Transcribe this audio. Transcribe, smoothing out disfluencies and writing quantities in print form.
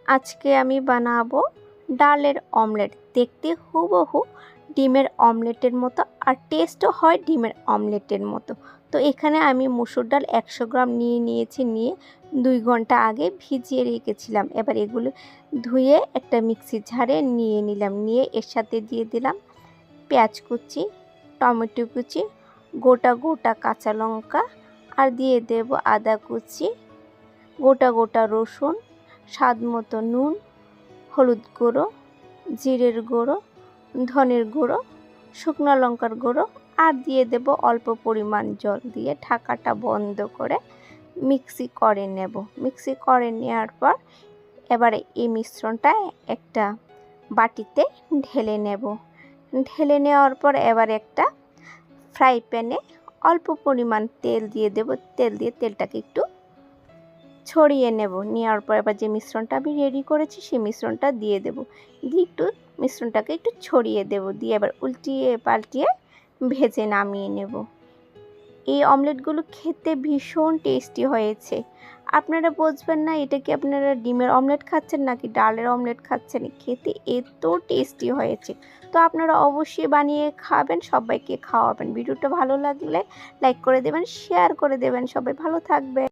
আজকে আমি বানাবো ডালের অমলেট। দেখতে হুবহু ডিমের অমলেটের মতো আর টেস্টও হয় ডিমের অমলেটের মতো। তো এখানে আমি মসুর ডাল 100 গ্রাম নিয়ে 2 ঘন্টা আগে ভিজিয়ে রেখেছিলাম। এবার এগুলো ধুয়ে একটা মিক্সির ঝাড়ে নিয়ে নিলাম। নিয়ে এর সাথে দিয়ে দিলাম পেঁয়াজ কুচি, টমেটো কুচি, গোটা কাঁচা লঙ্কা, আর দিয়ে দেব আদা কুচি, গোটা রসুন, স্বাদ মতো নুন, হলুদ গুঁড়ো, জিরের গুঁড়ো, ধনের গুঁড়ো, শুকনো লঙ্কার গুঁড়ো, আর দিয়ে দেব অল্প পরিমাণ জল। দিয়ে ঢাকাটা বন্ধ করে মিক্সি করে নেব। মিক্সি করে নেওয়ার পর এবারে এই মিশ্রণটা একটা বাটিতে ঢেলে নেব। ঢেলে নেওয়ার পর এবার একটা ফ্রাই প্যানে অল্প পরিমাণ তেল দিয়ে দেব। তেল দিয়ে তেলটাকে একটু ছড়িয়ে নেব। নেওয়ার পর এবার যে মিশ্রণটা আমি রেডি করেছি সেই মিশ্রণটা দিয়ে দেব। দিয়ে একটু মিশ্রণটাকে একটু ছড়িয়ে দেব। দিয়ে এবার উল্টিয়ে পাল্টিয়ে ভেজে নামিয়ে নেব। এই অমলেটগুলো খেতে ভীষণ টেস্টি হয়েছে। আপনারা বুঝবেন না এটা কি আপনারা ডিমের অমলেট খাচ্ছেন নাকি ডালের অমলেট খাচ্ছেন। খেতে এত টেস্টি হয়েছে। তো আপনারা অবশ্যই বানিয়ে খাবেন, সবাইকে খাওয়াবেন। ভিডিওটা ভালো লাগলে লাইক করে দেবেন, শেয়ার করে দেবেন। সবাই ভালো থাকবে।